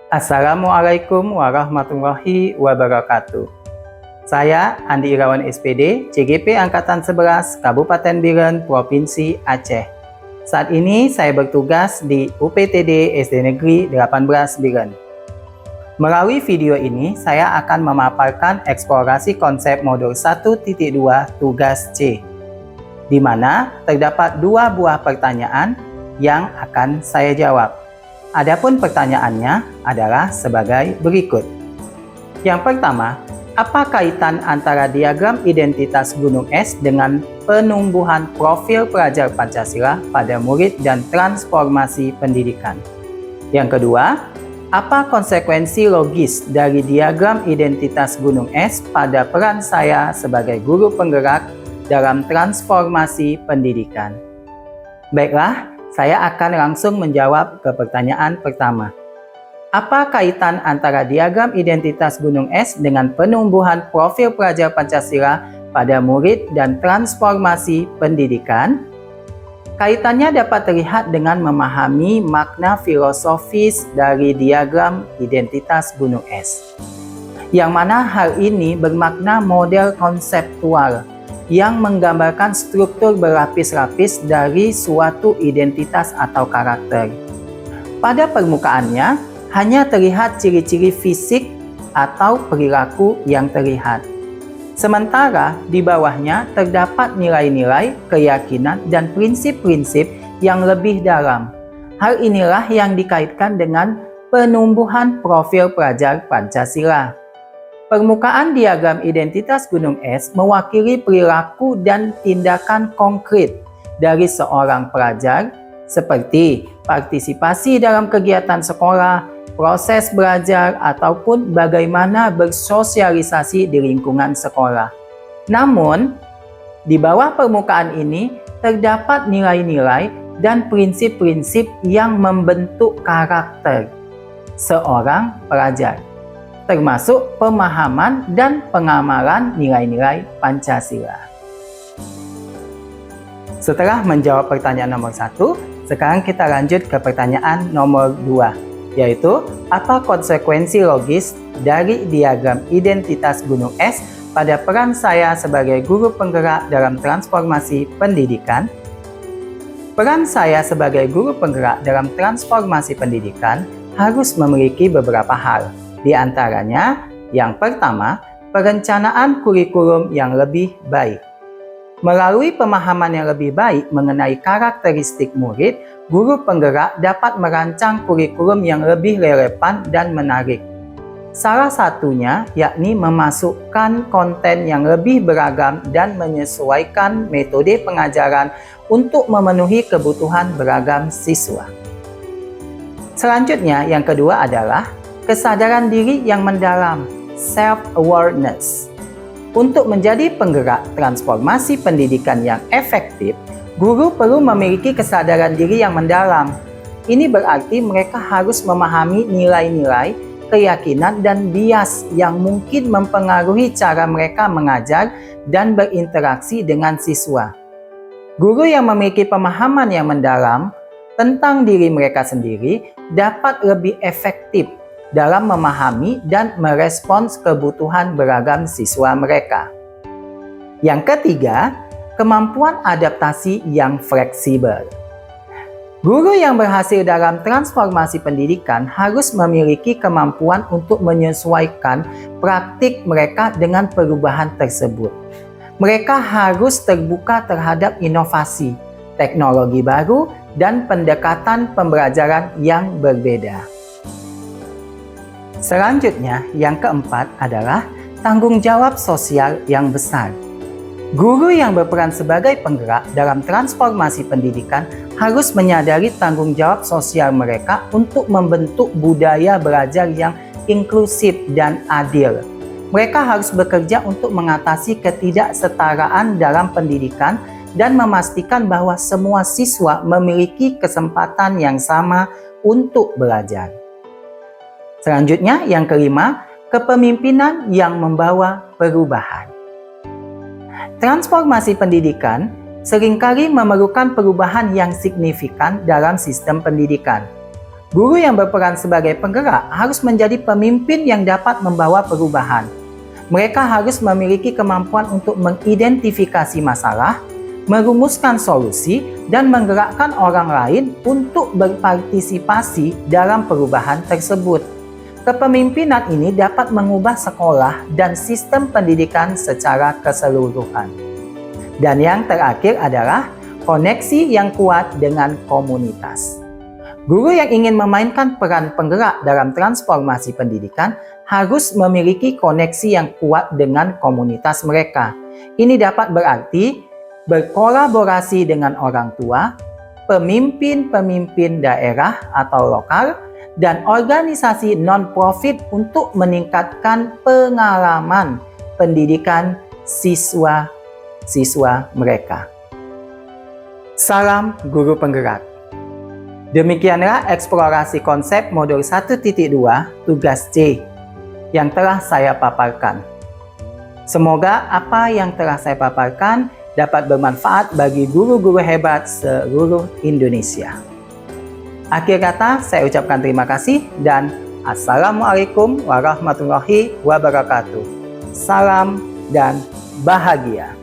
Assalamualaikum warahmatullahi wabarakatuh. Saya Andi Irawan SPD, CGP Angkatan 11, Kabupaten Biren, Provinsi Aceh. Saat ini saya bertugas di UPTD SD Negeri 18 Biren. Melalui video ini, saya akan memaparkan eksplorasi konsep modul 1.2 tugas C, di mana terdapat dua buah pertanyaan yang akan saya jawab. Adapun pertanyaannya adalah sebagai berikut. Yang pertama, apa kaitan antara diagram identitas gunung es dengan penumbuhan profil pelajar Pancasila pada murid dan transformasi pendidikan? Yang kedua, apa konsekuensi logis dari diagram identitas gunung es pada peran saya sebagai guru penggerak dalam transformasi pendidikan? Baiklah, saya akan langsung menjawab ke pertanyaan pertama. Apa kaitan antara diagram identitas gunung es dengan penumbuhan profil pelajar Pancasila pada murid dan transformasi pendidikan? Kaitannya dapat terlihat dengan memahami makna filosofis dari diagram identitas gunung es, yang mana hal ini bermakna model konseptual yang menggambarkan struktur berlapis-lapis dari suatu identitas atau karakter. Pada permukaannya, hanya terlihat ciri-ciri fisik atau perilaku yang terlihat. Sementara di bawahnya terdapat nilai-nilai, keyakinan, dan prinsip-prinsip yang lebih dalam. Hal inilah yang dikaitkan dengan penumbuhan profil pelajar Pancasila. Permukaan diagram identitas gunung es mewakili perilaku dan tindakan konkret dari seorang pelajar seperti partisipasi dalam kegiatan sekolah, proses belajar, ataupun bagaimana bersosialisasi di lingkungan sekolah. Namun, di bawah permukaan ini terdapat nilai-nilai dan prinsip-prinsip yang membentuk karakter seorang pelajar, termasuk pemahaman dan pengamalan nilai-nilai Pancasila. Setelah menjawab pertanyaan nomor 1, sekarang kita lanjut ke pertanyaan nomor 2, yaitu apa konsekuensi logis dari diagram identitas gunung es pada peran saya sebagai guru penggerak dalam transformasi pendidikan? Peran saya sebagai guru penggerak dalam transformasi pendidikan harus memiliki beberapa hal. Di antaranya, yang pertama, perencanaan kurikulum yang lebih baik. Melalui pemahaman yang lebih baik mengenai karakteristik murid, guru penggerak dapat merancang kurikulum yang lebih relevan dan menarik. Salah satunya yakni memasukkan konten yang lebih beragam dan menyesuaikan metode pengajaran untuk memenuhi kebutuhan beragam siswa. Selanjutnya, yang kedua adalah kesadaran diri yang mendalam, self-awareness. Untuk menjadi penggerak transformasi pendidikan yang efektif, guru perlu memiliki kesadaran diri yang mendalam. Ini berarti mereka harus memahami nilai-nilai, keyakinan, dan bias yang mungkin mempengaruhi cara mereka mengajar dan berinteraksi dengan siswa. Guru yang memiliki pemahaman yang mendalam tentang diri mereka sendiri dapat lebih efektif dalam memahami dan merespons kebutuhan beragam siswa mereka. Yang ketiga, kemampuan adaptasi yang fleksibel. Guru yang berhasil dalam transformasi pendidikan harus memiliki kemampuan untuk menyesuaikan praktik mereka dengan perubahan tersebut. Mereka harus terbuka terhadap inovasi, teknologi baru, dan pendekatan pembelajaran yang berbeda. Selanjutnya, yang keempat adalah tanggung jawab sosial yang besar. Guru yang berperan sebagai penggerak dalam transformasi pendidikan harus menyadari tanggung jawab sosial mereka untuk membentuk budaya belajar yang inklusif dan adil. Mereka harus bekerja untuk mengatasi ketidaksetaraan dalam pendidikan dan memastikan bahwa semua siswa memiliki kesempatan yang sama untuk belajar. Selanjutnya, yang kelima, kepemimpinan yang membawa perubahan. Transformasi pendidikan seringkali memerlukan perubahan yang signifikan dalam sistem pendidikan. Guru yang berperan sebagai penggerak harus menjadi pemimpin yang dapat membawa perubahan. Mereka harus memiliki kemampuan untuk mengidentifikasi masalah, merumuskan solusi, dan menggerakkan orang lain untuk berpartisipasi dalam perubahan tersebut. Kepemimpinan ini dapat mengubah sekolah dan sistem pendidikan secara keseluruhan. Dan yang terakhir adalah koneksi yang kuat dengan komunitas. Guru yang ingin memainkan peran penggerak dalam transformasi pendidikan harus memiliki koneksi yang kuat dengan komunitas mereka. Ini dapat berarti berkolaborasi dengan orang tua, pemimpin-pemimpin daerah atau lokal, dan organisasi non-profit untuk meningkatkan pengalaman pendidikan siswa-siswa mereka. Salam Guru Penggerak. Demikianlah eksplorasi konsep modul 1.2 tugas C yang telah saya paparkan. Semoga apa yang telah saya paparkan dapat bermanfaat bagi guru-guru hebat seluruh Indonesia. Akhir kata, saya ucapkan terima kasih dan Assalamualaikum warahmatullahi wabarakatuh. Salam dan bahagia.